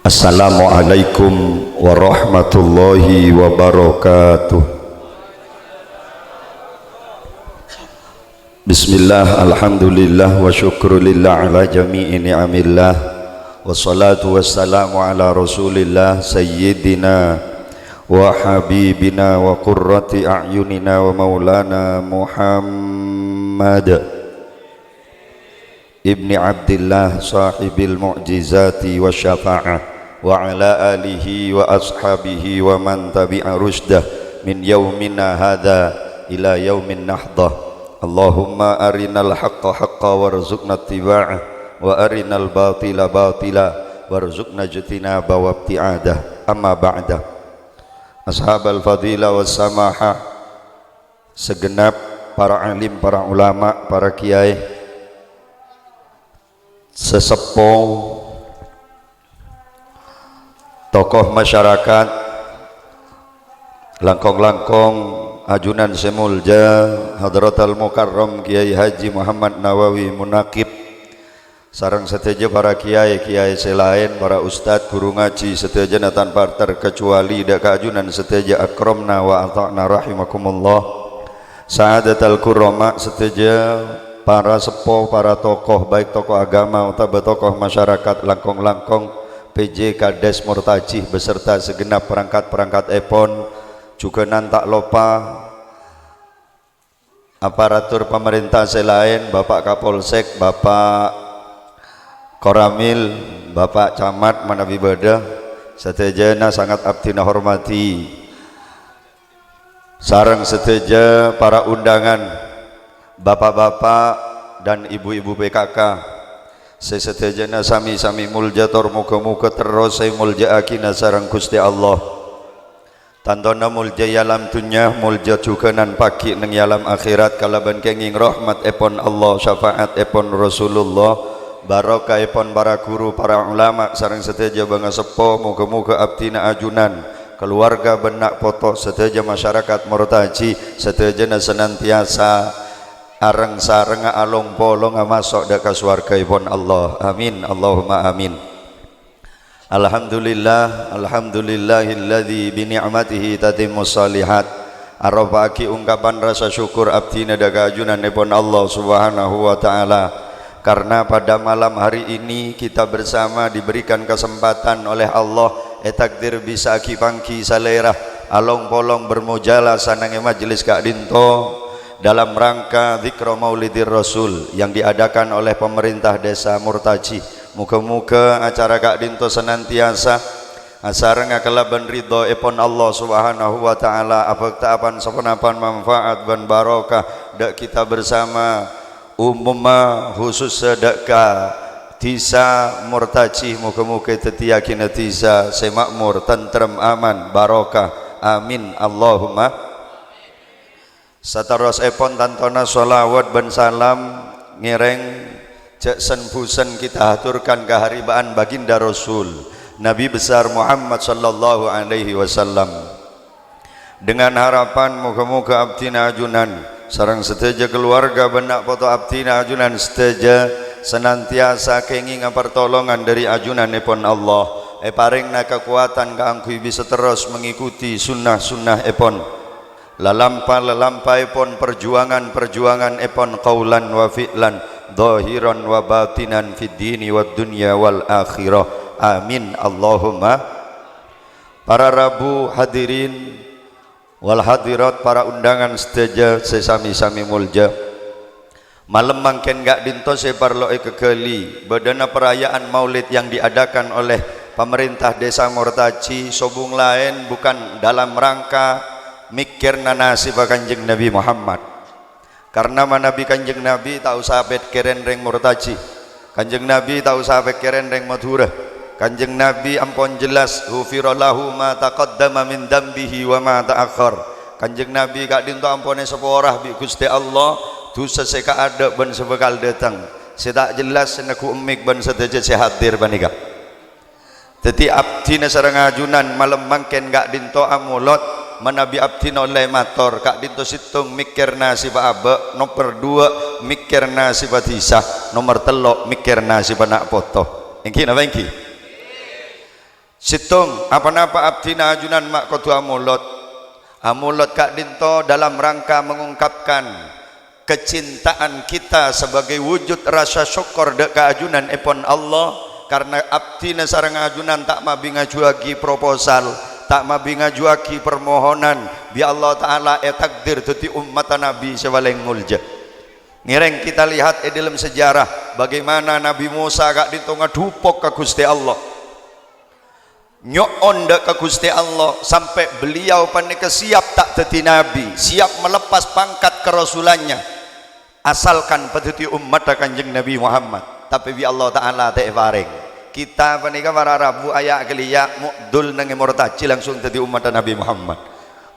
Assalamualaikum warahmatullahi wabarakatuh. Bismillah, alhamdulillah wa syukrulillah ala jami'i ni'amillah. Wassalatu wassalamu ala rasulillah sayyidina wa habibina wa qurrati a'yunina wa maulana Muhammad ibni Abdillah sahibil mu'jizati wa syafa'ah wa ala alihi wa ashabihi wa man tabi'a rusdah min yaumina hadha ila yaumin nahdah. Allahumma arinal haqqa haqqa warzuqna ittiba'ah wa arinal batila batila warzuqna ijtinaba wa ibti'adah. Amma ba'da. Ashabal fadilah was samahah, segenap para alim, para ulama, para kiai, sesepuh, tokoh masyarakat, langkong-langkong ajunan semulja Hadratal Mukarram Kiai Haji Muhammad Nawawi Munaqib, sareng seteja para kiai-kiai selain, para ustadz, guru ngaji seteja tanpa terkecuali dak ajunan seteja akramna wa ata'na rahimakumullah. Sa'adatul kurama seteja para sepuh, para tokoh, baik tokoh agama atau tokoh masyarakat, langkong-langkong PJ Kades Murtajih beserta segenap perangkat-perangkat epon, juga nantak lupa aparatur pemerintah selain, Bapak Kapolsek, Bapak Koramil, Bapak Camat Manabi Badah, setejana sangat abdina hormati, sareng seteja para undangan, bapak-bapak dan ibu-ibu PKK, sesetejana sami-sami muljator, muka-muka terus saya mulja akina sarang Gusti Allah. Tantona mulja yalam dunya, mulja juga nan pagi neng yalam akhirat, kalaban kenging rahmat epon Allah, syafaat epon Rasulullah, barokah epon para guru, para ulama, sarang seteja bangga sepo, muka-muka abdina ajunan, keluarga benak foto, seteja masyarakat murtaji, setejana senantiasa areng sareng along polong masuk dak swarga ipun Allah. Amin Allahumma amin. Alhamdulillah, alhamdulillahilladzi bi ni'matihi tatimmus shalihat. Arafaki ungkapan rasa syukur abdina dak ajunan ipun Allah Subhanahu wa taala, karena pada malam hari ini kita bersama diberikan kesempatan oleh Allah takdir bisa kipangki salera along polong bermujalah sanange majelis Kak Dinto dalam rangka zikra maulidir Rasul yang diadakan oleh pemerintah desa Murtaji. Muka-muka acara Kak Dinto senantiasa sareng kalaban ridho epon Allah Subhanahu wa taala, apaktapan sapenapan manfaat dan barokah dak kita bersama umumma khusus sedekah desa Murtaji. Muka-muka tetiakina desa semakmur, tentrem, aman, barokah. Amin Allahumma. Sataros epon tantona sholawat ben salam ngireng cek senbusen kita haturkan keharibaan baginda Rasul Nabi besar Muhammad sallallahu alaihi wasallam, dengan harapan moga-moga abdina ajunan sareng seteja keluarga benak foto abdina ajunan seteja senantiasa kenging pertolongan dari ajunan epon Allah, paringna kekuatan kaangkui bisa terus mengikuti sunnah-sunnah epon, lalampa epon perjuangan epon qaulan wa fi'lan, zahiran wa batinan fid dini wad dunya wal akhirah. Amin Allahumma. Para rabu hadirin wal hadirat, para undangan seteja sesami-sami mulja, malam mangken Kak Dinto separloe kekeli bedana perayaan maulid yang diadakan oleh pemerintah desa Murtaji sobung lain bukan dalam rangka mikirna nasib Kanjeng Nabi Muhammad, karena Nabi Kanjeng Nabi tak usah bet keren reng Murtaji, Kanjeng Nabi tak usah bet keren reng Madura, Kanjeng Nabi ampun jelas ghufirallahu ma taqaddama min dambihi wa ma ta'akhkhar. Kanjeng Nabi Kak Dinto ampune seporah bi Gusti Allah dosa seka ada ban sebekal datang sedak jelas senaku emik ban seteja sehadir banika. Teti abdina sareng ajunan malam mangken Kak Dinto amulot manabi abdina oleh mator Kak Dinto situng mikir nasib abe, nomor 2 mikir nasib tisah, nomor 3 mikir nasib anak foto. Engki napa engki? situng apa-apa abdina ajunan mak kotu amulot kak dinto dalam rangka mengungkapkan kecintaan kita sebagai wujud rasa syukur dek keajunan epon Allah karena abdina sarang ajunan tak mabi ngajuagi proposal tak mabi ngajuagi permohonan bi Allah Ta'ala takdir tuti umat Nabi sebaleng mulja ngireng kita lihat dalam sejarah bagaimana Nabi Musa kak dinto ngadupok ke Gusti Allah nyoon dek ke Gusti Allah sampai beliau panika siap tak teti nabi siap melepas pangkat kerasulannya asalkan petuti umat kanjeng Nabi Muhammad tapi bi Allah Ta'ala tak faring kita panika para rabu ayak keliya mukdul nang murtaji langsung teti umat Nabi Muhammad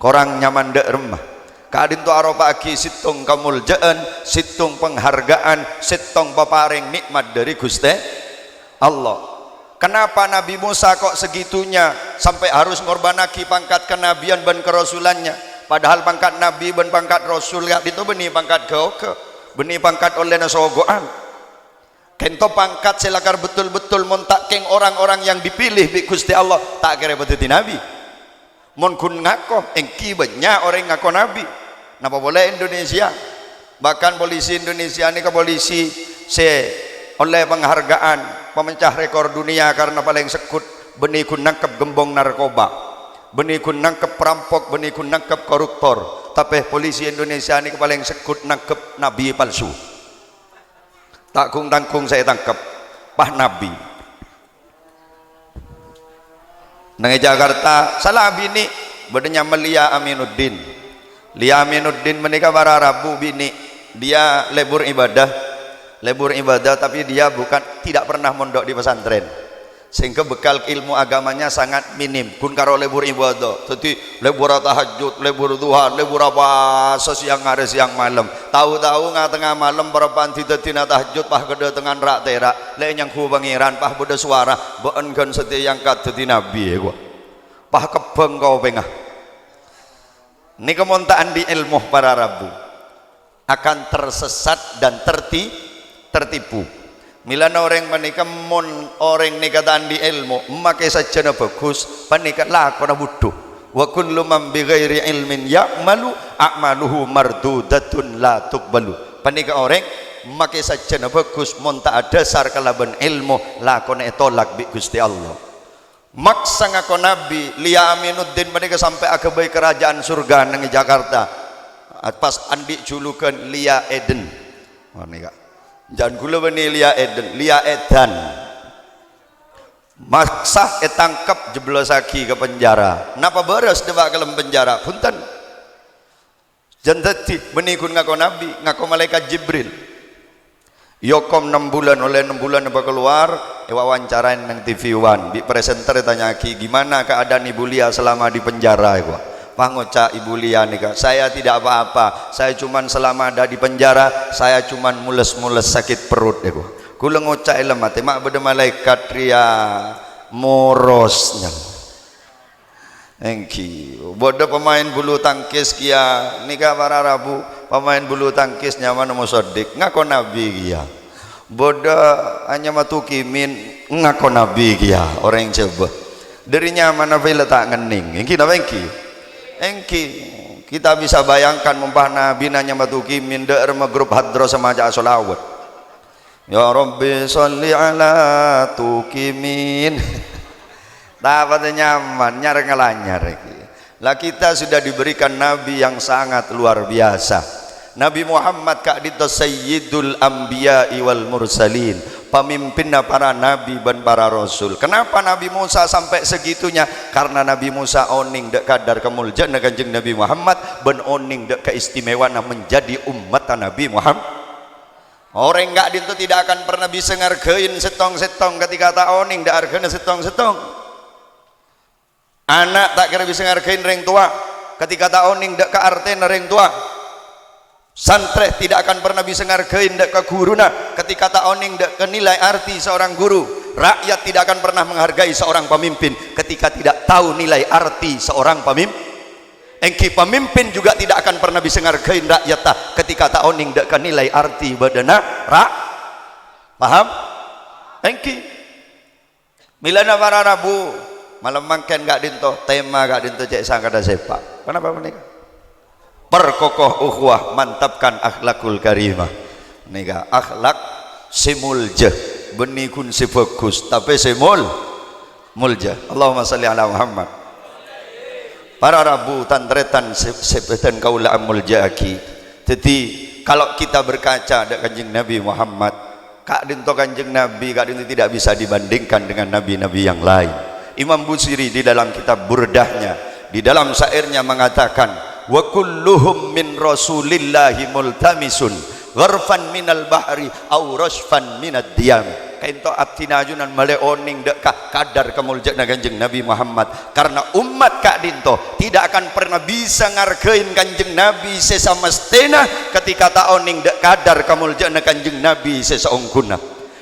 korang nyaman dek remah kadin tu arofaki situng kamuljaan situng penghargaan situng paparing nikmat dari Gusti Allah. Kenapa Nabi Musa kok segitunya sampai harus ngorbanaki pangkat kenabian dan kerasulannya padahal pangkat nabi dan pangkat rasul ya itu benih pangkat ke benih pangkat oleh nasogoan kento pangkat selakar betul-betul montaking orang-orang yang dipilih bi Gusti Allah tak kira betul nabi mon kun ngako engki banyak orang ngako nabi napa boleh Indonesia bahkan polisi Indonesia ini ke polisi oleh penghargaan pemecah rekor dunia karena paling sekut benih kun nangkep gembong narkoba benih kun nangkep perampok benih kun nangkep koruptor tapi polisi Indonesia ini paling sekut nangkep nabi palsu tangkung saya tangkep pah nabi nang Jakarta salah bini bedanya Lia Aminuddin menikah para Rabu bini dia lebur ibadah tapi dia tidak pernah mondok di pesantren sehingga bekal ilmu agamanya sangat minim kun karo lebur ibadah jadi lebur tahajud lebur duha lebur apa siang hari siang malam tahu-tahu tengah malam berpanti tina tahajud pah gede tengan rak terak le yang ku pangeran pah beda suara beun kan setia yang kat teti nabi gua pah kebeng kau pengah ini kemontaan di ilmu para Rabu akan tersesat dan tertipu milana orang menikah mon orang nikatan di ilmu memakai sajana bagus panikah lakona buduh wa kullu man bi ghairi ilmin ya'malu a'maluhu mardudatun la tuqbalu panikah orang memakai sajana bagus mon tak dasar kalaban ilmu lakona tolak bi Gusti Allah maksa ngako nabi Lia Aminuddin panikah sampai agabai kerajaan surga nang Jakarta pas andi julukan Lia Eden panikah jangan gula bani Lia Edan maksa tangkap jeblos lagi ke penjara napa beres debak ke penjara punten jantati bani kun ngako nabi ngako malaikat Jibril yokom 6 bulan oleh 6 bulan apa keluar wawancarain nang TV One di presenter tanya ki gimana keadaan Ibu Lia selama di penjara gua pangoca Ibu Lia nih saya tidak apa-apa saya cuman selama ada di penjara saya cuman mules-mules sakit perut deh gua ngoca mati mak beda malaikat ria morosnya engki bodoh pemain bulu tangkis kia nikah para Rabu pemain bulu tangkis nyaman musodik ngako nabi kia bodoh hanya matukimin ngako nabi kia orang yang coba dari nyaman apa letak ngening engki napa engki kita bisa bayangkan mumpah nabi nanya matuki min derma grup hadro sama aja solawat ya Rabbi sholli ala tukimin dapat nyaman nyar ngelanyar lah kita sudah diberikan nabi yang sangat luar biasa Nabi Muhammad kak dito sayyidul anbiya wal mursalin pemimpinnya para nabi dan para rasul kenapa Nabi Musa sampai segitunya karena Nabi Musa oning dek kadar kemuliaan kanjeng Nabi Muhammad ben oning dek keistimewaan menjadi umat Nabi Muhammad orang enggak dintu tidak akan pernah bisa ngargain setong-setong ketika tak oning dak argana setong-setong anak tak kira bisa ngargain reng tua ketika tak oning dak ke arten reng tua santri tidak akan pernah bisa ngargain dak ke guruna ketika tak oning dak ke nilai arti seorang guru rakyat tidak akan pernah menghargai seorang pemimpin ketika tidak tahu nilai arti seorang pemimpin engki pemimpin juga tidak akan pernah bisa ngargain rakyat ketika tak oning dak ke nilai arti badana paham engki milana para Rabu malam mangken gak dinto tema gak dinto cek sangkada sepak. Kenapa menikah? Perkokoh ukhuwah, mantapkan akhlakul karimah. Nika akhlak simulja benikun si fokus tapi simul mulja. Allahumma salli ala Muhammad. Para rabu tantretan sebetan kaula mulja aki. Jadi kalau kita berkaca ada kanjeng Nabi Muhammad, kak dinto kanjeng Nabi kak dinto tidak bisa dibandingkan dengan nabi-nabi yang lain. Imam Busiri di dalam kitab Burdahnya, di dalam syairnya mengatakan, wa kulluhum min rasulillahi multamisun gharfan minal bahri aw rashfan minad diyam. Kainto abtina ajunan maleoning dekah kadar kemuljaan kanjeng Nabi Muhammad, karena umat kak dinto tidak akan pernah bisa ngarkein kanjeng Nabi sesamestena ketika taoning dek kadar kemuljaan kanjeng Nabi sesaungkuna.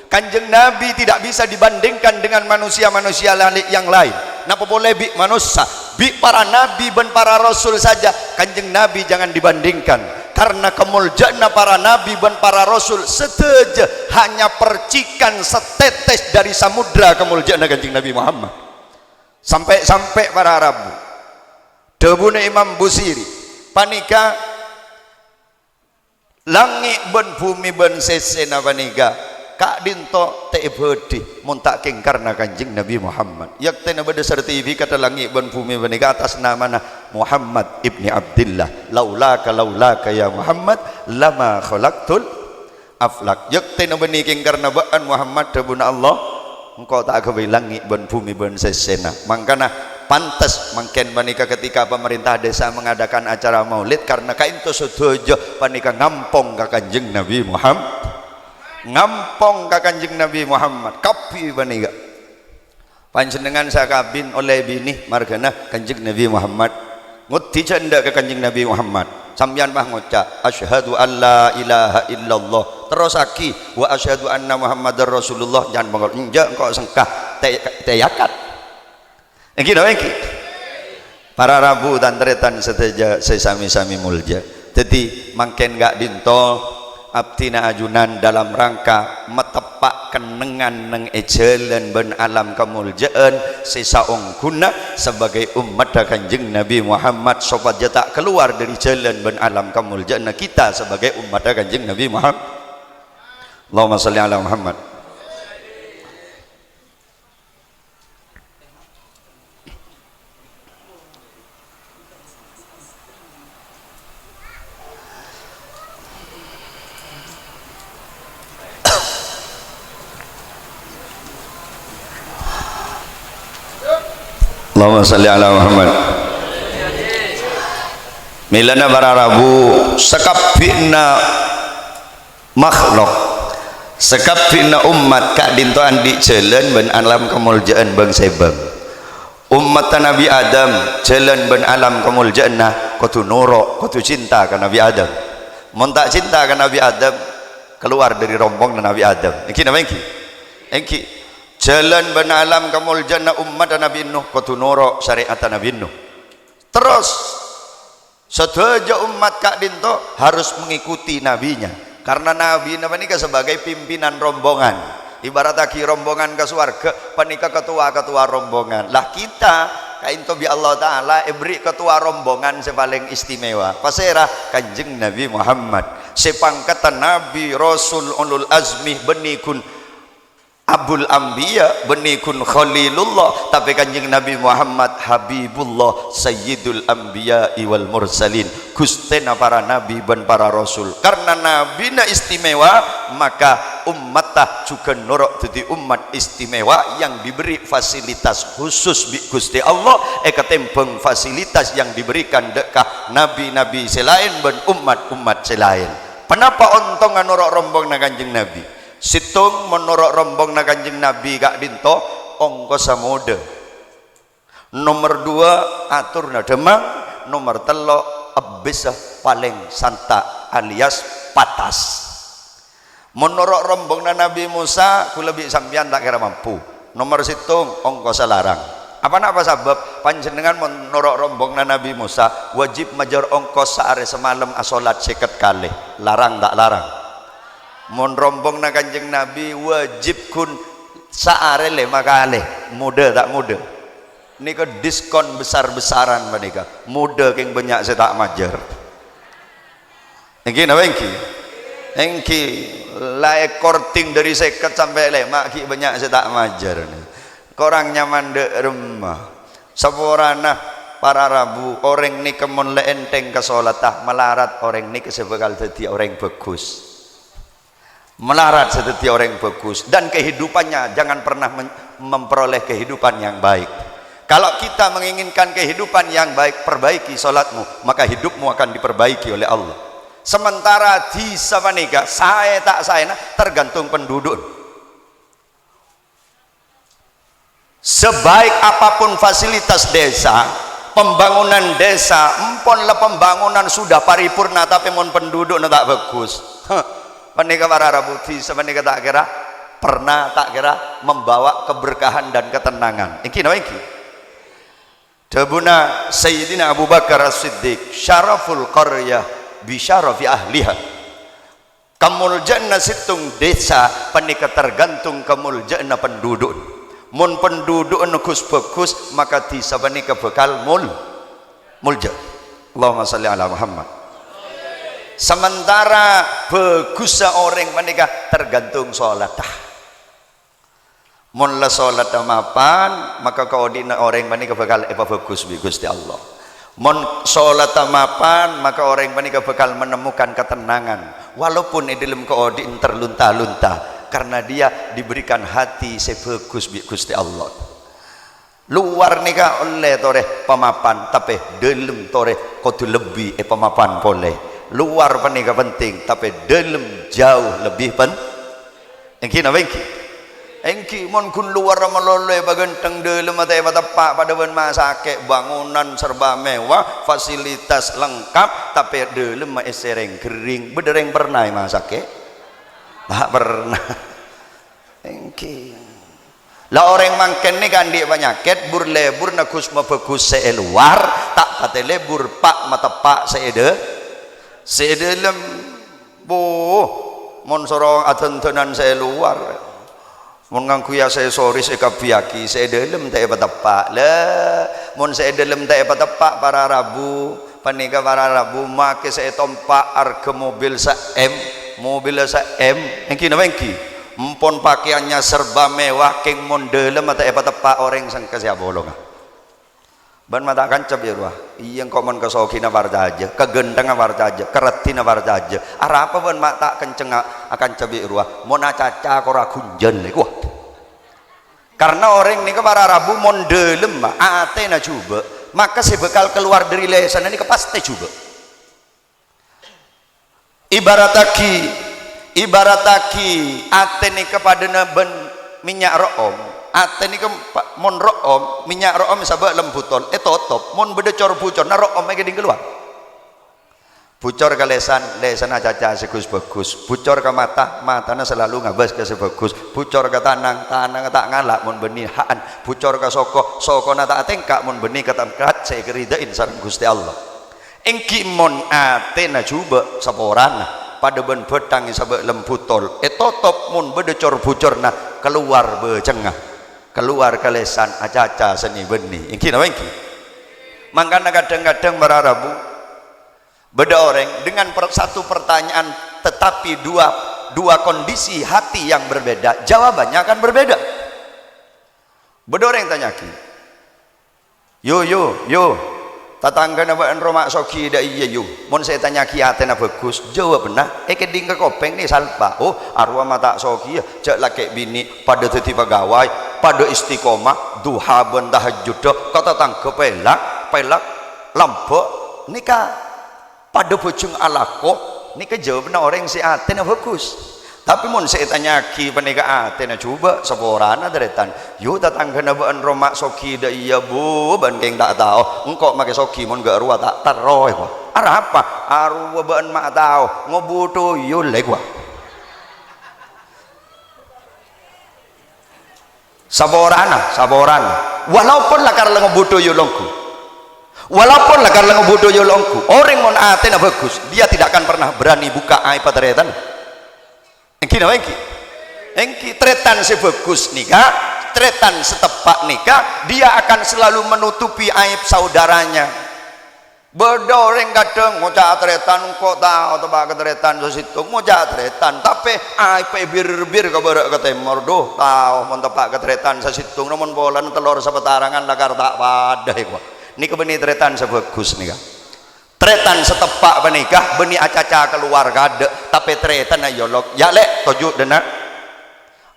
Kanjeng Nabi tidak bisa dibandingkan dengan manusia-manusia yang lain. Napa boleh bi manusia, bi para nabi dan para rasul saja kanjeng Nabi jangan dibandingkan, karena kemuliaan para nabi dan para rasul seteja hanya percikan setetes dari samudra kemuliaan kanjeng Nabi Muhammad. Sampai para Arabu debune Imam Busiri panika langit ben bumi ben sesena panika kak dinto te bedi muntaking karena kanjeng Nabi Muhammad. Yak tena beda sertifikat langit ban bumi panika atas nama Muhammad ibni Abdillah. Laulaka ya Muhammad lama khalaqtul aflak. Yak tena beniking karena baan Muhammad debuna Allah engkau tak kewe langit ban bumi ban sesena. Mangkana pantas mangken panika ketika pemerintah desa mengadakan acara maulid karena kainto sedojo panika ngampong ka kanjeng Nabi Muhammad, ngampong ka kanjeng Nabi Muhammad kapi panika panjenengan sakabin oleh bini margana kanjeng Nabi Muhammad nguti canda ke kanjeng Nabi Muhammad sampeyan mah ngucap asyhadu alla ilaha illallah terus aki wa asyhadu anna muhammadar rasulullah jangan bangol enjak kok sengkah teyakat iki lho iki para rabu tantretan seteja sesami-sami mulja. Jadi mangken gak dinto abtina ajunan dalam rangka metepak kenengan neng ejelan ben alam kemuljaan sesaung guna sebagai umat kanjeng Nabi Muhammad supaya tak keluar dari jalan ben alam kemuljaan kita sebagai umat kanjeng Nabi Muhammad. Allahumma salli ala Muhammad. Allahumma salli ala Muhammad. Milana para rabu sekapina makhluk sekapina umat kak dinto andi jalan ben alam kemuljaan bang sebang umat Nabi Adam jalan ben alam kemuljaan kudu nuruk kudu cinta ke Nabi Adam. Mun tak cinta ke Nabi Adam keluar dari rombong Nabi Adam. Iki nama iki jalan ben alam kemuljaan umat Nabi Nuh kudu nuruk syariat Nabi Nuh. Terus sedaja umat kak dinto harus mengikuti nabinya, karena nabi ini sebagai pimpinan rombongan. Ibarat lagi rombongan ke surga panika ketua rombongan lah kita kainto bi Allah taala beri ketua rombongan sepaling istimewa pasera kanjeng Nabi Muhammad sepangkatan nabi rasul ulul azmi benikun Abul Anbiya benikun Khalilullah, tapi kanjeng Nabi Muhammad Habibullah Sayyidul Anbiya wal Mursalin, gustena para nabi dan para rasul. Karena nabi na istimewa maka umatah juga norok jadi umat istimewa yang diberi fasilitas khusus bi Gusti Allah ketempeng fasilitas yang diberikan dekah nabi-nabi selain dan umat-umat selain. Kenapa ontong norok rombong na kanjeng Nabi? Situng menurut rombong na kanjeng Nabi kak dinto ongko samude. Nomor 2 atur na demang. Nomor 3 abisah paling santa alias patas. Menurut rombong na Nabi Musa ku lebih sampian tak kira mampu. Nomor situng ongko salarang. Apa sebab panjenengan menurut rombong na Nabi Musa wajib majar ongko saare semalam asolat seket kali. Larang tak larang? Mon rombong na kanjeng Nabi wajib kun saare 5 kali. Muda tak muda? nika diskon besar-besaran menika muda keng banyak saya tak majar engki napa engki la korting dari 50 sampai 5 ki banyak saya tak majar korang nyaman de rumah saborana para rabu orang ni kemun le enteng ke solatah melarat orang ni kesebekal tadi orang bagus melarat seperti orang bagus dan kehidupannya jangan pernah memperoleh kehidupan yang baik. Kalau kita menginginkan kehidupan yang baik, perbaiki solatmu, maka hidupmu akan diperbaiki oleh Allah. Sementara di samanika saya tak saya tergantung penduduk. Sebaik apapun fasilitas desa, pembangunan desa, emponlah pembangunan sudah paripurna tapi mon penduduk tak bagus. Menika para rabuti semenika tak kira pernah tak kira membawa keberkahan dan ketenangan. Iki napa iki? Tabuna Sayyidina Abu Bakar As-Siddiq syaraful qaryah bi syarafi ahliha. Kamul jannah situng desa panika tergantung kamul jannah penduduk. Mun penduduk nukus bagus maka di sabanika bekal mulja. Allahumma shalli ala Muhammad. Sementara bagus orang menikah tergantung sholat. Mun la sholat mapan maka kaudina orang menikah bakal bagus Gusti Allah. Mun sholat mapan maka orang menikah bakal menemukan ketenangan walaupun di dalam kaudin terlunta-lunta karena dia diberikan hati sebagus Gusti Allah. Luar nikah oleh tore pemapan tapi dalam tore kudu lebih pemapan boleh. Luar panika penting tapi dalam jauh lebih engki napa engki mon kun luar meloleh bagenteng dalam ate tepak pada ben masake bangunan serba mewah fasilitas lengkap tapi dalam sereng kering bedereng pernah masake tak pernah engki lah orang mangken ni kan dia penyakit burlebur nakus bagus luar tak pate lebur pak mata pak sedalam mon sorong atentenan saya luar mon ngangkuya saya sorry saya kapiaki sedalam tak tepak lah mon sedalam tak tepak para rabu panika para rabu make saya tompak harga mobil sa M engki napa engki empon pakaiannya serba mewah keng mon dalam tak tepak orang sang kasih bolong ban mata kancap ya ruah iya kok mon kesoki na warta aja kegendang warta aja kereti na warta aja arah apa ban mata kenceng akan cabai ruah mon acaca kora kunjan lek wah karena orang ni ke para rabu mon delem ate na coba maka sebekal keluar dari lesan ini ke pasti coba ibarataki ate ni kepada na ben minyak room ate ni ke mon room minyak room sabak lembutol totop mon bedecor bucor na room make ding keluar bucor ke lesan aja segus bagus bucor ke matanya selalu ngabas ke sebagus bucor ke tanang tak ngalak mon benihaan bucor ke soko na tak tengkak mon benih ketamkat saya keridain sareng Gusti Allah engki mon ate na coba saporana pada ben betang sabak lembutol totop mon bedecor bucor na keluar becengah keluar ke lesan acaca seni benih ingki napa ingki makanya kadang-kadang para rabu beda orang dengan satu pertanyaan tetapi dua kondisi hati yang berbeda jawabannya akan berbeda. Beda orang tanya ki yo tatangga na baan romak soki da iya yo mon saya tanya ki atena bagus jawab benar keding ke kopeng ni salpa arwah mata soki cek laki bini pada teti pegawai pada istiqomah duha ben tahajud kata tangke pelak lampok nikah pada bojong alako nikah jawab benar orang si atena bagus. Tapi mun saya tanya ki panika ate na coba saborana deretan yo tatangga na baan romak soki da iya bu ban keng tak tahu engkau make soki mun ga arwah tak taroy ko arah apa arwah baan mak tahu ngobuto yo legwa saborana walaupun lakar ngobuto yo longku walaupun lakar ngobuto yo longku orang mun ate na bagus dia tidak akan pernah berani buka aib deretan engki tretan sebagus nikah tretan setepak nikah, dia akan selalu menutupi aib saudaranya. Berdoreng kadang ngocak tretan kok tahu tebak ketretan so situ ngocak tretan tapi aib bir ke barak ke timur doh tahu mon tebak ketretan so situ namun bolan telur sepetarangan lakar tak padai kok. Ini kebeni tretan sebagus nih kak. Tretan setepak penikah beni acaca keluar gade tapi tretan ayolok ya lek tojuk dena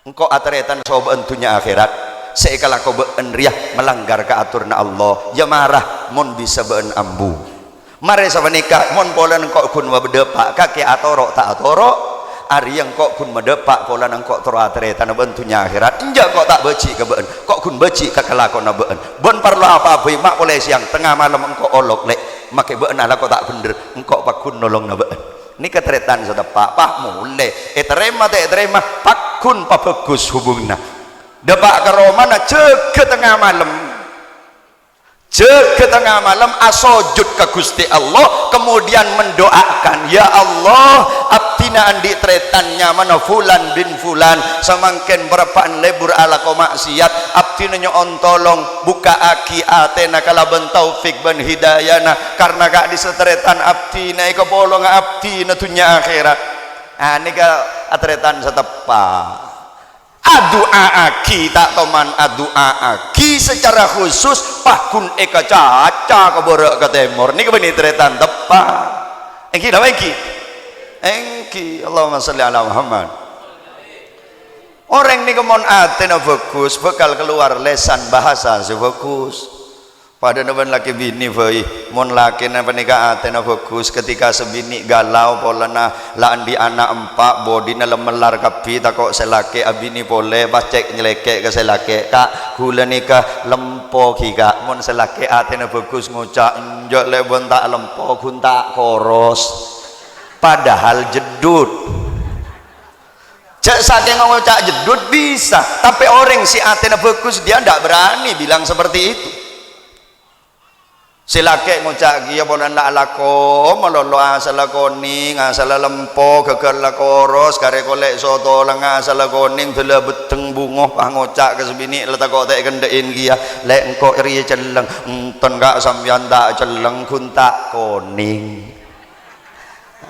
engkau atretan sob entunya akhirat seikala kau beun riah melanggar keaturna Allah ya marah mon bisa beun ambu mari sama nikah mon polan engkau kun wabedepak kaki atorok tak atorok ari yang kau kun medepak polan engkau toro atretan entunya akhirat enjak kau tak beci ke beun kau kun beci ke kelakon beun bon perlu apa-apa mak boleh siang tengah malam engkau olok lek make beun ala kau tak bener engkau pakun nolong na beun ini ketretan sedepak pak mulai terima tak terima pakun pa bagus hubungna depak ke romana cek ke tengah malam asojud ke Gusti Allah kemudian mendoakan ya Allah abdina andi tretannya mana fulan bin fulan samangken berapaan lebur ala ko maksiat abdina nyon tolong buka aki atena kala ben taufik ben hidayana karena gak disetretan abdina iko bolong abdina dunya akhirat ini ka atretan setepak adu'aaki tak toman adu'aaki secara khusus pakun eka caca keborok ke timur ini kebeni tretan tepat engki apa engki Allahumma salli ala Muhammad orang ini kemon atena fokus bakal keluar lesan bahasa sefokus pada neban laki bini voi mon laki na panika atena fokus ketika sebini galau polana laan di anak empat bodi na lemelar kapi takok selake abini pole bacek nyeleke ke selake kak gula nikah lempo kika mon selake atena fokus ngucak njok lebon tak lempo kun tak koros padahal jedut saking ngucak jedut bisa tapi orang si atena fokus dia ndak berani bilang seperti itu silake ngucak kia ponan la alako malolo asala koning asala lempo geger la koros kare kolek soto lang asala koning dela beteng bungoh pah ngucak ke sebini letakok tek kendein kia lek engko ri celeng enten gak sampeyan tak celeng kun tak koning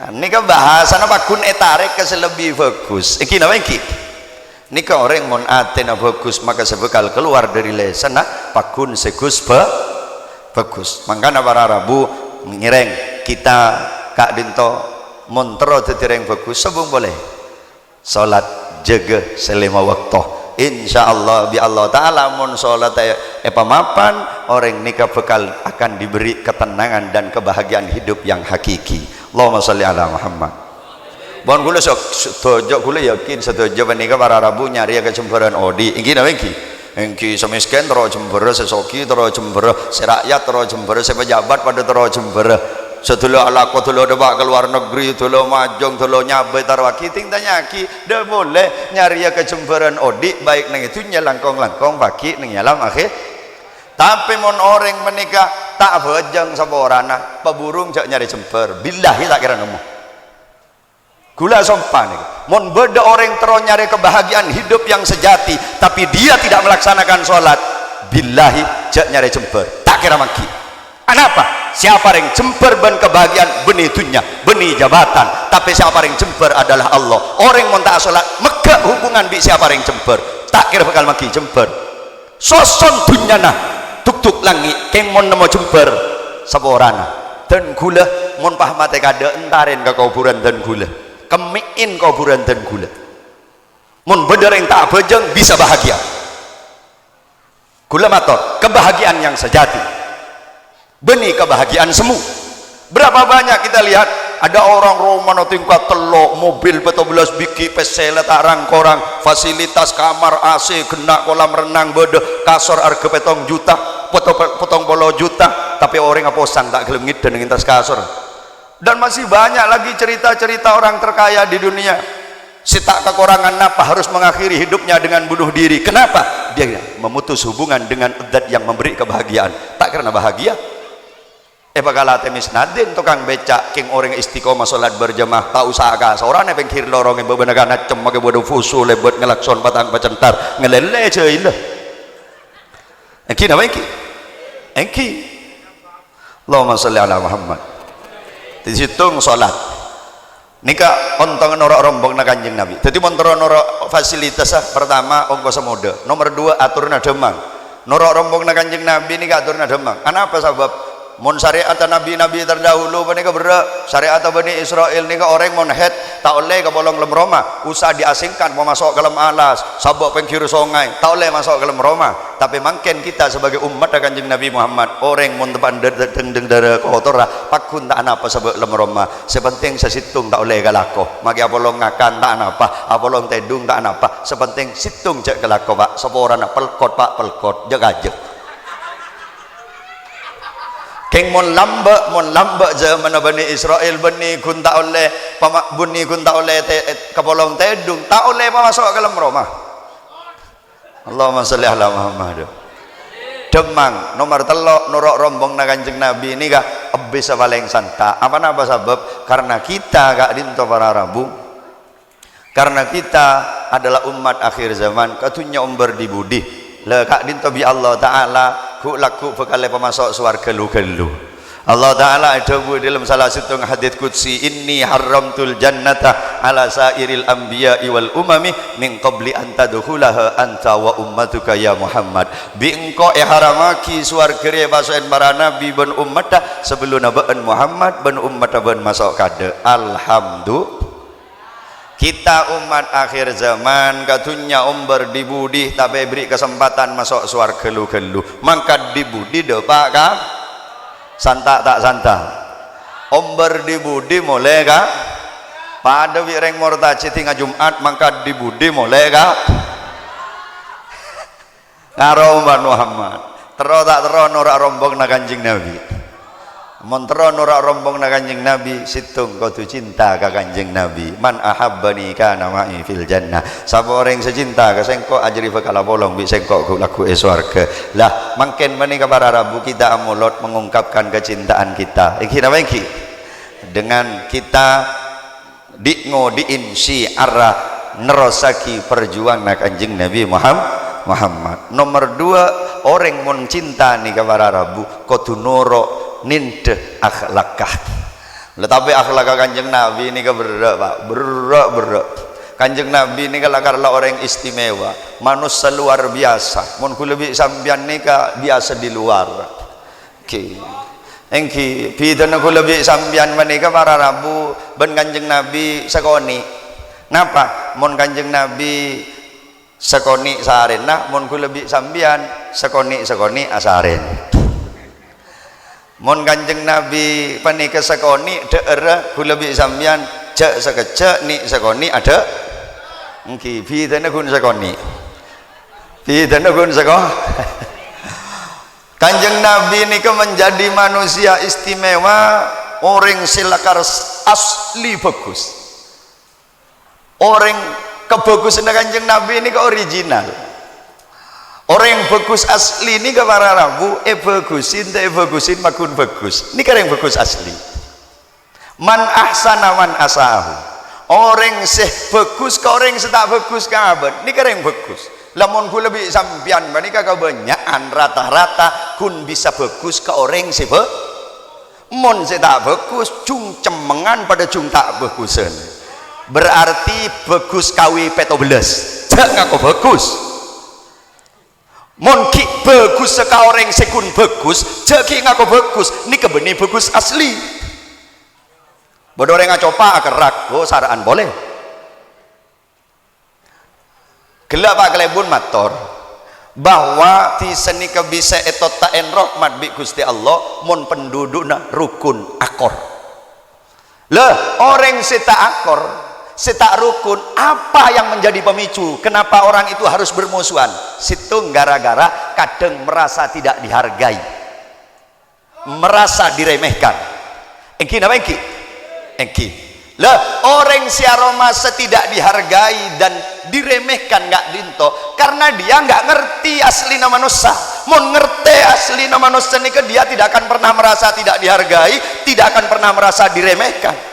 ini kan bahasana pakun etarik ke selebih bagus iki napa iki ini kan orang mon atena bagus maka sebekal keluar dari lesan pakun segus bagus makanya para Rabu ngireng kita kak dinto montro tetireng bagus sebung boleh salat jaga selama waktu insyaallah bi Allah taala mon salat pamapan orang nikah bekal akan diberi ketenangan dan kebahagiaan hidup yang hakiki Allahumma sholli ala Muhammad bon kula sok setuju kula yakin setuju menika para Rabu nyari kecemburuan odi iki napa iki engki semiskin terus jembere sesoki terus jembere serakyat terus jembere sepejabat pada terus jembere sedulu ala ko dulu debak keluar negeri dulu majong dulu nyabe tarwaki ting tanyaki dah boleh nyari ke jemberan odik baik nang itu nyelangkong baki nang nyalam akhir tapi mon orang menikah tak bejeng saborana peburung jak nyari jember billahi tak kira nemu gula sompan mon beda orang terus nyari kebahagiaan hidup yang sejati tapi dia tidak melaksanakan sholat billahi jak nyari jember tak kira maki kenapa siapa yang jember ben kebahagiaan benih dunia benih jabatan tapi siapa yang jember adalah Allah orang mon tak sholat megah hubungan bi siapa yang jember tak kira bakal maki jember soson dunia nah tuk langit keng mon nemu jember saborana dan gula mon pahmate kada entarin ke kuburan dan gula kemiin kuburan dan gula mun bener yang tak bejeng bisa bahagia gula mator kebahagiaan yang sejati benih kebahagiaan semu berapa banyak kita lihat ada orang Romano tingkat telok mobil betul belas biki PC letak rangkorang fasilitas kamar AC kena kolam renang bede kasor harga petong juta potong bolo juta tapi orang aposan tak gelem ngiden dengan tas kasor dan masih banyak lagi cerita-cerita orang terkaya di dunia si tak kekurangan napa harus mengakhiri hidupnya dengan bunuh diri kenapa dia memutus hubungan dengan zat yang memberi kebahagiaan tak karena bahagia bakal temis nadin tukang becak king orang istiqomah salat berjamaah tak usah ka seorang yang pengkir lorong yang bebenakan acem make bodoh fusul lebet ngelakson batang pacentar ngelele ceuy leh Engki napa engki? Engki. Allahumma sholli ala Muhammad. Disitung salat. Nika ontong norok rombong na Kanjeng Nabi. Jadi montoro norok fasilitas pertama ongko semoda. Nomor 2 aturna demang. Norok rombong na Kanjeng Nabi nika aturna demang. Kenapa sebab? Mun syariat nabi-nabi terdahulu menika berak syariat Bani Israel nika orang mun head tak oleh ke bolong lem Roma, usah diasingkan mau masuk ke lem alas, sabok pengkir sungai, tak oleh masuk ke lem Roma. Tapi mungkin kita sebagai umat Kanjeng Nabi Muhammad, orang mun tepan deng dara kotor pakun tak apa sebab lem Roma. Sepenting sesitung tak oleh galako. Magi apolong ngakan tak apa, apolong tedung tak apa. Sepenting situng cek galako Pak. Sapa ora nak pelkot Pak, pelkot jeg aja. Keng mon lambak zaman Bani Israel bani kun tak oleh bunyi kun tak oleh kapolong tedung tak oleh masuk ke dalam Roma. Allahumma sholli ala Muhammad. Demang nomor telok norok rombong na Kanjeng Nabi ini kah bisa paling santa. Apa napa sebab? Karena kita gak dinto para Rabu. Karena kita adalah umat akhir zaman. Katunya umber di budi. Le kak dinto bi Allah Taala ku laku bekale pemasok swarga lu-gelu. Allah Taala ada dalam salah satu hadits qudsi, inni haramtul jannata ala sairil anbiya'i wal umami min qabli an tadkhulaha anta wa ummatuka ya Muhammad. Bi engko haramaki swarga re basoen para nabi ben ummata sebelum nabian Muhammad ben ummata ben masuk kade. Alhamdulillah. Kita umat akhir zaman katunya umber dibudi tapi beri kesempatan masuk swarga gelu-gelu. Mangkat dibudi depak kah? Santa tak santa. Umber dibudi mulai kah? Pada wireng mortaci tinggal Jumat mangkat dibudi mulai kah? Karo umat Muhammad. Tero tak tero norak rombong na Kanjeng Nabi. Montro norak rombong na Kanjeng Nabi situng kudu cinta ka Kanjeng Nabi. Man ahabbani kana ma'i fil jannah. Sapa orang secinta ka sengko ajri bakal bolong bi sengko ku laku swarga. Lah mangken menika para Rabu kita amulot mengungkapkan kecintaan kita. Iki napa iki? Dengan kita diinsi syiar nerosaki perjuangan na Kanjeng Nabi Muhammad. Nomor 2 orang mun cinta nih ka para Rabu kudu nurut ninde akhlakah. Tetapi akhlak Kanjeng Nabi ini berat Pak, berat. Kanjeng Nabi ini karena orang istimewa, manusia luar biasa. Mun ku lebih sambian nika biasa di luar. Oke. Engki pidana ku lebih sambian menika para Rabu ben Kanjeng Nabi sekoni. Napa? Mun Kanjeng Nabi sekoni saren nah mun ku lebih sambian sekoni asaren. Mon Kanjeng Nabi panika sekoni daerah kula bi sampeyan cek sekecek ni sekoni ada engki bidana kun sekoni Kanjeng Nabi nika menjadi manusia istimewa, orang silakar asli bagus, orang kebagusan Kanjeng Nabi ini ke original. Orang yang bagus asli ini ke para Rabu bagusin makun bagus. Ini kan yang bagus asli. Man ahsana man asahu. Orang seh bagus ke orang seh tak bagus ke abad. Ini kan yang bagus. Lamun ku lebih sampian menika kebanyakan rata-rata kun bisa bagus ke orang seh mon seh tak bagus cung cemengan pada cung tak bagusan. Berarti bagus kawi petobeles. Jangan kau bagus. Mon ki bagus seka orang sekun bagus jeki ngaku bagus ini kebeni bagus asli bodoh orang ngacopa kerak oh saraan boleh gelap pak kelebun mator bahwa ti seni kebisa etot ta'en rahmat bi Gusti Allah mon pendudukna rukun akor lah orang seta akor setak rukun, apa yang menjadi pemicu kenapa orang itu harus bermusuhan? Situng gara-gara kadang merasa tidak dihargai, merasa diremehkan. Engki napa engki? Engki. Lah orang si aroma tidak dihargai dan diremehkan nggak dinto karena dia nggak ngerti asli nama manusia. Mau ngerti asli nama manusia ini dia tidak akan pernah merasa tidak dihargai, tidak akan pernah merasa diremehkan.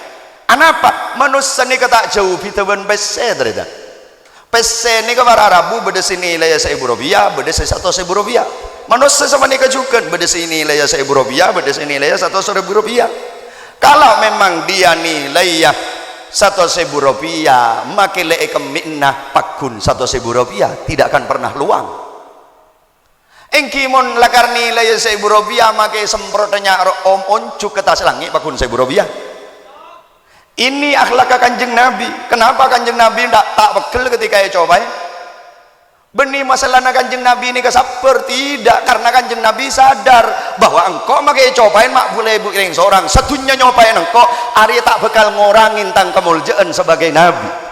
Anapa manusia ini kata jauh bitaban pese ternyata pese ini ke para Rabu beda sini nilai 1.000 rupiah beda 1.000 rupiah manusia sama ni kejukan beda sini nilai Rp1.000 beda sini nilai Rp1.000. Kalau memang dia nilai Rp1.000 maka le kemiknah pakun Rp1.000 tidak akan pernah luang. Engki mon lakar nilai Rp1.000 maka semprotnya om oncuk ke tas langit pakun Rp1.000. Ini akhlak Kanjeng Nabi. Kenapa Kanjeng Nabi tak bekel ketika ia coba? Benih masalah Kanjeng Nabi ini kesaper tidak, karena Kanjeng Nabi sadar bahwa engkau makai cobain mak boleh buking seorang satunya nyobain engkau Arya tak bakal ngorangin tang kemuliaan sebagai Nabi.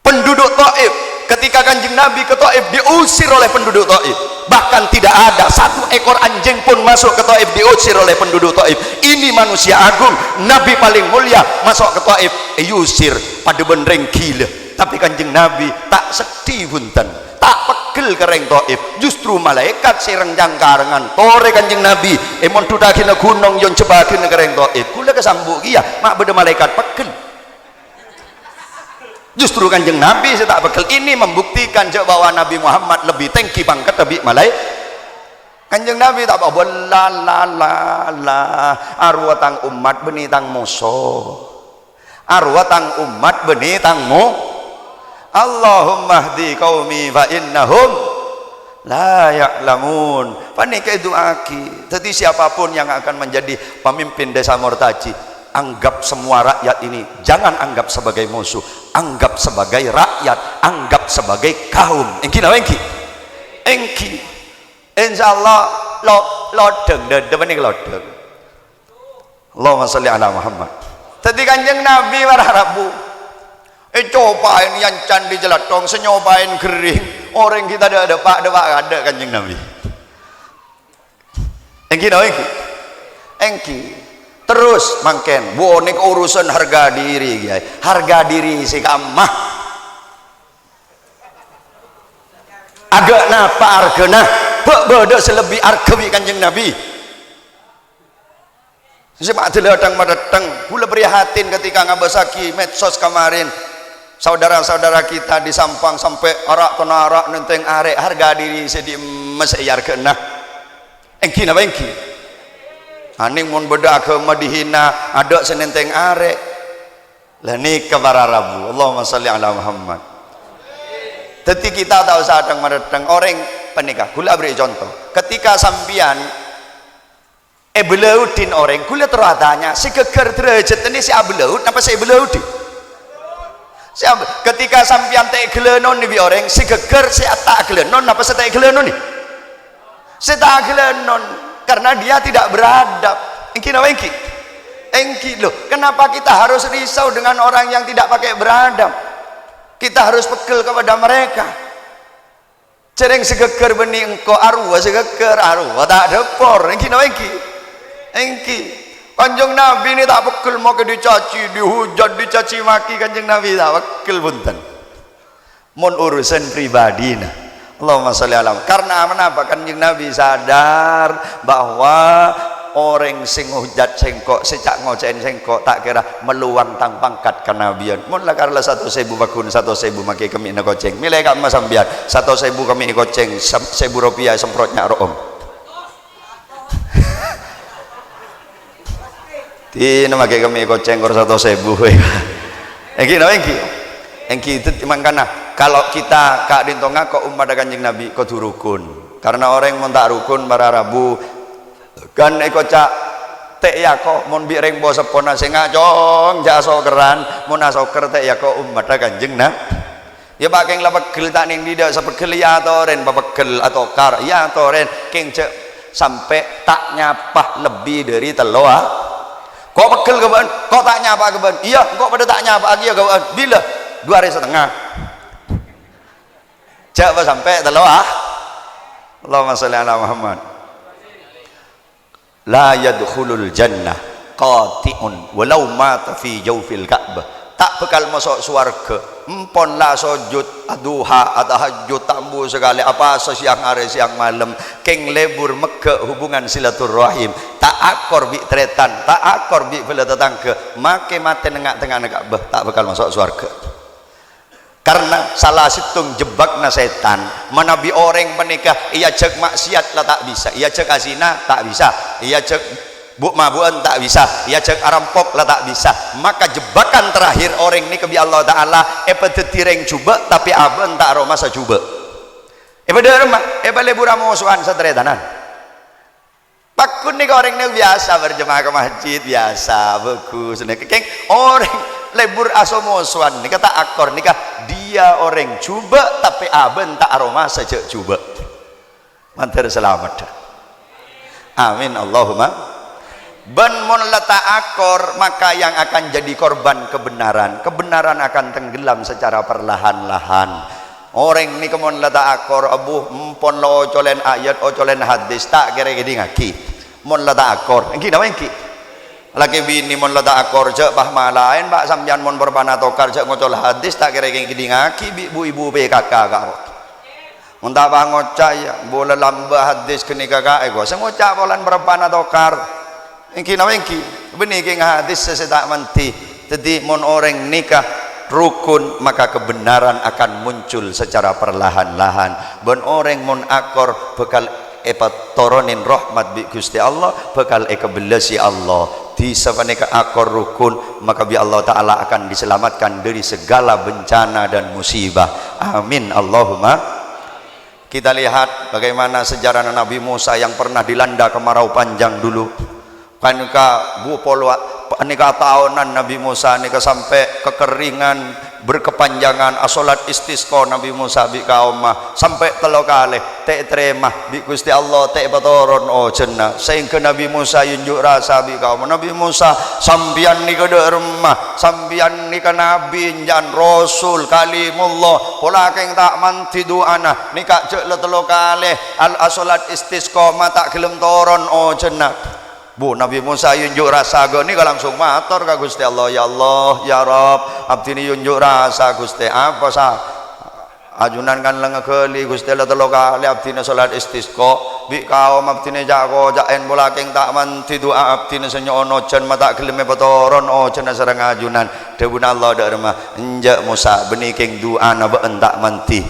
Penduduk Taif ketika Kanjeng Nabi ke Taif diusir oleh penduduk Taif, bahkan tidak ada satu ekor anjing pun masuk ke Taif, diusir oleh penduduk Taif. Ini manusia agung, Nabi paling mulia masuk ke Taif diusir pada bendreng gila. Tapi Kanjeng Nabi tak sedih punten, tak pegel kereng Taif, justru malaikat sireng jangkarengan tore Kanjeng Nabi emon tudakina gunung yon cebakin kereng Taif kula kesambuk iya mak beda malaikat pegel. Justru Kanjeng Nabi saya tak bekal. Ini membuktikan bahwa Nabi Muhammad lebih tinggi pangkat lebih malaikat. Kanjeng Nabi tak bawa la arwah tang umat beni tang musuh, arwah tang umat beni tang mu. Allahumma hdi qaumi fa innahum la ya'lamun. Panik doaki. Jadi siapapun yang akan menjadi pemimpin desa Mortaji, anggap semua rakyat ini jangan anggap sebagai musuh, anggap sebagai rakyat, anggap sebagai kaum. Engki nawa engki insyaallah lodeng depan ini lodeng. Allahumma sholli ala Muhammad. Tadi Kanjeng Nabi warahrabu cobain yang candi jelatong senyobain kering orang kita ada pak ada Kanjeng Nabi. Engki nawa engki terus mangken bonek urusan harga diri guys. Harga diri si kamah agak napa argena beda selebih argawi Kanjeng Nabi. Semak datang kula prihatin ketika ngabasaki medsos kemarin saudara-saudara kita di Sampang sampai arak kena arak nenteng arek harga diri sedi mesai argena. Engki napa engki aning mun beda agama dihina ada senenteng arek lah nikah para rabu. Allahumma sholli ala Muhammad. Jadi kita tahu sadang madang orang penikah gula beri contoh ketika sampian belaudin orang gula teradanya si geger derajat ini si abelaud apa si belaudi ketika sampian tak gelenon ni orang si geger si tak gelenon apa si tak gelenon ni si tak gelenon karena dia tidak beradab. Engki nawa engki loh, kenapa kita harus risau dengan orang yang tidak pakai beradab? Kita harus pegel kepada mereka. Cereng segeger benih engkau arwah segeger arwah tak depor. Engki nawa engki Kanjeng Nabi ini tak pegel mau ke dicaci dihujat dicaci maki Kanjeng Nabi tak pegel punten. Mun urusan pribadi nah. Allahumma sholli ala. Karena menapa Kanjeng Nabi sadar bahwa orang sing hujat sengkok secak ngocein sengkok tak kira meluang tang pangkat kenabian. Mun lakarlah 1.000 bakun 1.000 maki kami na koceng milih kak mas sambian 1.000 kami koceng Rp1.000 semprotnya room tina maki kami koceng kor 1.000 engki no engki itu mangkana kalau kita kak dintonga kok umat Kanjeng Nabi kok rukun karena orang mun tak rukun para rabu kan cak tek ya kok mun bi reng bo sepona sing ngacong ja sokeran mun asoker tek ya kok umat Kanjeng Nabi ya pak keng la pegel tak ning tidak sepegel ya to ren pegel atau kar ya to ren keng cek sampai tak nyapa lebih dari teloa kok pegel keban kok tak nyapa keban iya kok pada tak nyapa lagi ya keban bila 2 hari setengah cak sampai teloa. Allahumma sholli ala Muhammad. La yadkhulul jannah qati'un walau mata fi jawfil Ka'bah. Tak bakal masuk surga empon la sujud duha tahajud tambu sekali apa siang hari siang malam keng lebur meke hubungan silaturahim tak akor bi tretan tak akor bi bela tetangga make mate nengak tengah Ka'bah tak bakal masuk surga. karena salah situng jebakna setan menabi orang menikah ia cek maksiat lah tak bisa, ia cek azina tak bisa, ia cek buk mabuan tak bisa, ia cek arampok lah tak bisa. Maka jebakan terakhir orang ni kebi Allah Ta'ala epetetireng cuba tapi aben tak aroma sa cuba epederma epalebura musuhan sa teretanan pakun ni orang ni biasa berjemaah ke masjid biasa bagus ni keng orang lebur asomosuan ni kata akor ni dia orang cuba tapi aben tak aroma saja cuba mantar selamat amin Allahumma ben mon letak akor maka yang akan jadi korban kebenaran akan tenggelam secara perlahan-lahan. Orang ni kemon letak akor abuh empon lo ocolen ayat ocolen hadis tak kira-kira ngaki mon letak akor engki nama engki laki bini mon letak akor cek pahma lain bak sambian mon berbana tokar cek ngocol hadis tak kira-kira ngaki ibu-ibu PKK karo muntah bang ngocak ya boleh lambah hadis kini kakak ego sengocak bolan berbana tokar engki nama engki benih ke hadis sesetak menti jadi mon orang nikah rukun maka kebenaran akan muncul secara perlahan-lahan. Ben orang mon akor bekal toronin rahmat bi Gusti Allah bekal kebelasi Allah di sabaneka akor rukun maka bi Allah Ta'ala akan diselamatkan dari segala bencana dan musibah. Amin Allahumma. Kita lihat bagaimana sejarah Nabi Musa yang pernah dilanda kemarau panjang dulu kan bu polo nikah tahunan Nabi Musa nikah sampai kekeringan berkepanjangan asolat istisqa Nabi Musa bi kaum sampai telo kali te teremah bi Gusti Allah te batoron oh cenah sehingga Nabi Musa yunjuk rasa bi kaum Nabi Musa sambian nikah dermah sambian nikah nabi jan rasul kalimullah pola keng tak manti doana nikah cek telo kali al asolat istisqa mata gelem toron oh cenah Bu Nabi Musa yunjuk rasa go ni langsung matur ka Gusti Allah ya Allah ya Rabb abdi ni yunjuk rasa Gusti apa sa ajunan kan lengekeli Gusti Allah telo kali abdi ni salat istisqa bi kaum abdi ni jago jaen bola keng tak manti doa abdi ni senyono jen mata geleme betoron oh jen sareng ajunan dewun Allah dak remah enjak Musa benih keng doa na be entak manti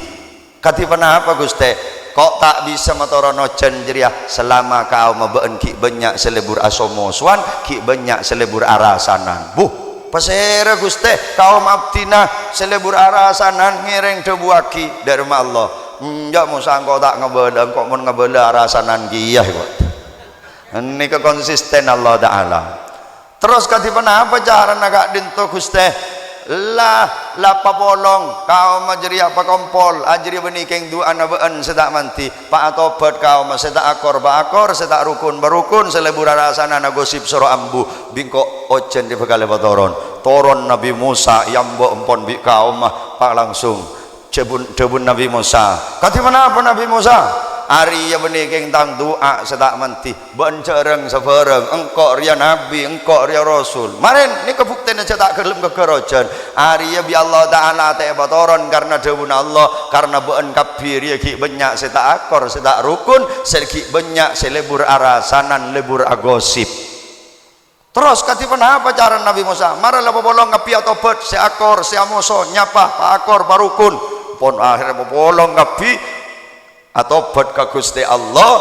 katipan apa Gusti kok tak bisa matorono jen jeriah selama kau mebeen ki banyak selebur asomosuan ki banyak selebur arasanan buh pasera Gusti kau abdina selebur arasanan ngiring debuaki dari rumah Allah enjak Musa engkau tak ngebela engkau mun ngebela arasanan giyah kok ini kekonsisten Allah Ta'ala terus katipan apa cara naga dinto Gusti lah papolong kau majeri apa kompol ajri benikeng dua anabaan sedak manti pak atobat kau sedak akor ba akor sedak rukun barukun selebur rasana nagosip soro ambu bingko ojen di bekale toron Nabi Musa yang bo empon bi kau mah pak langsung cebun Nabi Musa kati mana apa Nabi Musa hari ya benikeng tang doa sedak manti bencereng sefereng engkau ria nabi engkau ria rasul maren ni kebuktian cetak gelem kekerojan hari ya bi Allah Ta'ala te batoron karena dewun Allah karena been kabir ya ki banyak setak akor setak rukun seki banyak selebur arasanan lebur agosip terus katipan apa cara Nabi Musa marah lepo bolong ngapi atau bet se akor se amoso nyapa pa akor barukun pon akhirnya bolong ngapi atau buat ke Gusti Allah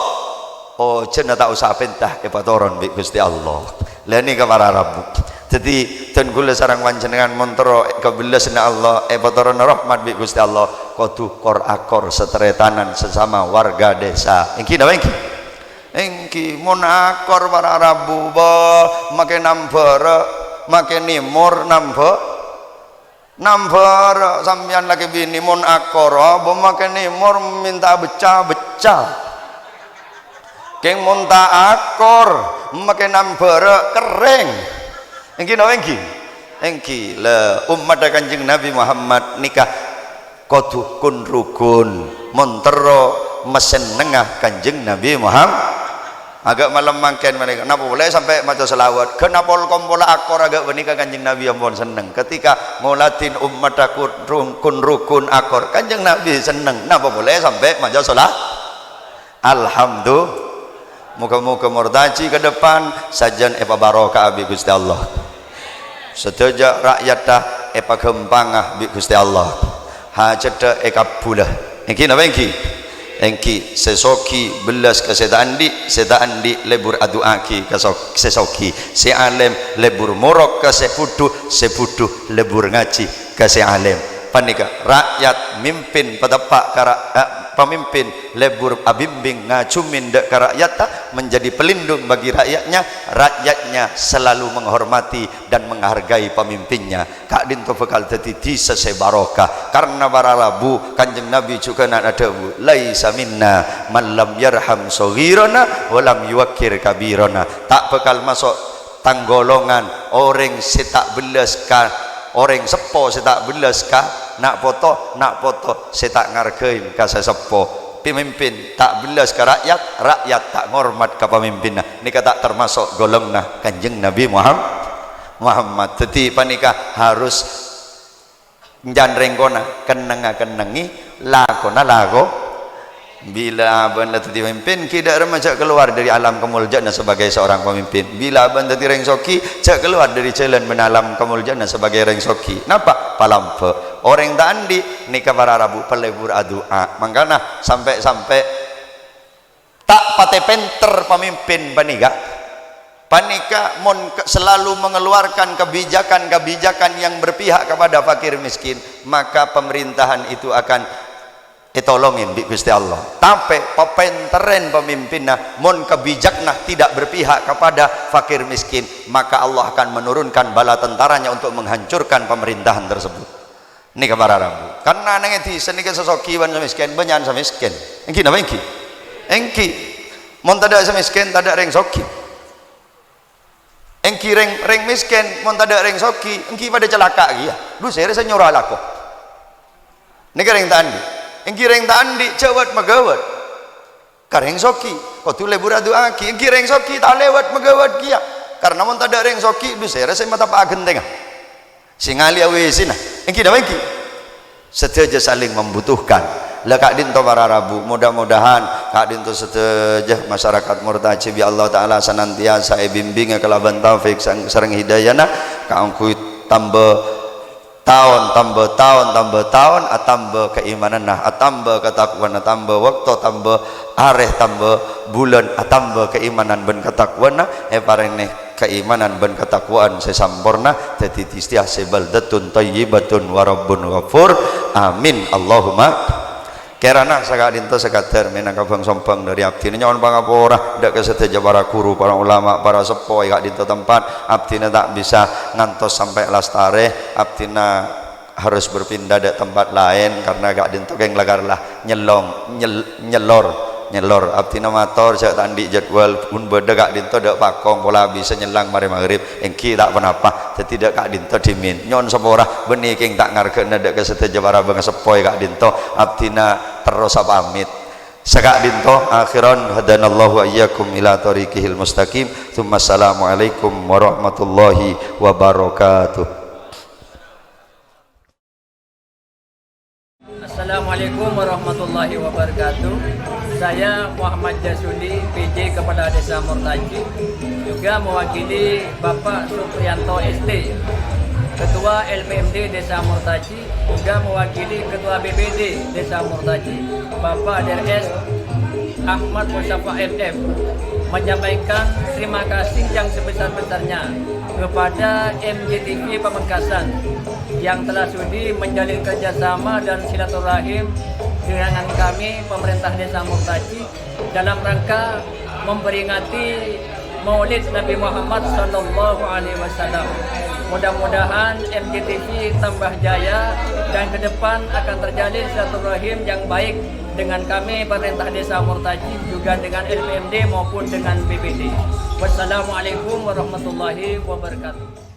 oh cenah tak usah pentah epatoron bi Gusti Allah lani ke para rabu jadi ten kula sareng panjenengan montro kebelasna Allah epatoron rahmat bi Gusti Allah kudu kor akor seteretanan sesama warga desa engki nawa engki mon akor para rabu ba make nambar make nimur nambar sampean lagi bini mon akor bo make nimur minta becah-becah keng monta akor make nambar kering engki no engki le umat Kanjeng Nabi Muhammad nikah kudu kun rukun montero mesen nengah Kanjeng Nabi Muhammad agak malam mangken mereka kenapa boleh sampai maca selawat kenapa kompola akor agak benika Kanjeng Nabi ampun seneng ketika ngolatin umat aku rukun akor Kanjeng Nabi seneng kenapa boleh sampai maca salat alhamdulillah muka-muka murtaji ke depan sajan epa barokah abi Gusti Allah setuju rakyat dah epa gempangah bi Gusti Allah ha ceda ekabulah engki napa engki engki sesoki belas ke seta andi lebur aduaki ke sesoki si alim lebur morok ke sepuduh lebur ngaji ke si alim panika rakyat mimpin petepak pemimpin lebur abimbing ngacumin dek ke rakyat menjadi pelindung bagi rakyatnya selalu menghormati dan menghargai pemimpinnya kak dinto bekal dadi disa barokah karena para labu kanjeng Nabi juga nak ada bu laisa minna man lam yarham saghirana wa lam yuwakkir kabirana tak bekal masuk tanggolongan orang setak belas ka orang sepo setak belas ka nak foto setak ngargain ka sesepo pemimpin tak belas ke rakyat tak ngormat ke pemimpinnya ini tak termasuk golongna kanjeng Nabi Muhammad jadi panika harus janrengkona kenengi lakona lago bila abang tadi pemimpin tidak remaja keluar dari alam kemuliaan sebagai seorang pemimpin bila abang tadi rengsoki cak keluar dari jalan menalam kemuliaan sebagai rengsoki napa palampe orang tak andi nikah para rabu pelebur adua makanya sampai tak pate penter pemimpin panika selalu mengeluarkan kebijakan yang berpihak kepada fakir miskin maka pemerintahan itu akan tolongin di Gusti Allah tapi pepenteren pemimpinnya mon kebijakna tidak berpihak kepada fakir miskin maka Allah akan menurunkan bala tentaranya untuk menghancurkan pemerintahan tersebut ini kabar rambu karena nangeti senika sesoki wan miskin banyak miskin engki napa engki mon tada miskin tada reng soki engki reng miskin mon tada reng soki engki pada celaka ya lu saya nyurah lako nika reng tandi engki reng tandi cewat megawat kareng soki kotu lebur aduaki engki reng soki tak lewat megawat kia karena mon tada reng soki lu saya mata pak genteng singali awesina engki dah engki seteja saling membutuhkan lah kak dinto para rabu mudah-mudahan kak dinto seteja masyarakat murtaji bi Allah taala senantiasa bimbing kelaban taufik sareng hidayana kaangku tambah tahun tambah keimanan tambah ketakwaan tambah waktu tambah areh tambah bulan tambah keimanan ben ketakwaan pareneh keimanan ben ketakwaan sesampurna dadi istiah sebaldatun thayyibatun wa rabbun ghafur amin Allahumma kerana sakak dinto sekadar minangka bang sombang dari abdi nyon pangapura ndak kesedaja para guru para ulama para sepo kak dinto tempat abdina tak bisa ngantos sampai lastare abdina harus berpindah ke tempat lain karena kak dinto geng lagarlah nyelor abdina mator saya tandi jadwal pun beda kak dinto dak pakong pola bisa nyelang mari maghrib engki tak penapa jadi dak kak dinto dimin nyon sepora benih king tak ngargena dak kesedaja para bang sepoi kak dinto abdina terus pamit sakak dinto akhiran hadanallahu ayyakum ila tariqihil mustaqim tsumma assalamualaikum warahmatullahi wabarakatuh. Assalamualaikum warahmatullahi wabarakatuh. Saya Muhammad Jasudi, PJ Kepala Desa Murtaji, juga mewakili Bapak Supriyanto ST, Ketua LPMD Desa Murtaji, juga mewakili Ketua BPD Desa Murtaji, Bapak DRS Ahmad Mustafa MM, menyampaikan terima kasih yang sebesar-besarnya kepada MJTV Pamekasan yang telah sudi menjalin kerjasama dan silaturahim dengan kami pemerintah Desa Murtaji dalam rangka memperingati Maulid Nabi Muhammad SAW. Mudah-mudahan MJTV tambah jaya dan ke depan akan terjalin silaturahim yang baik dengan kami pemerintah Desa Murtaji, juga dengan LPMD maupun dengan BPD. Wassalamualaikum warahmatullahi wabarakatuh.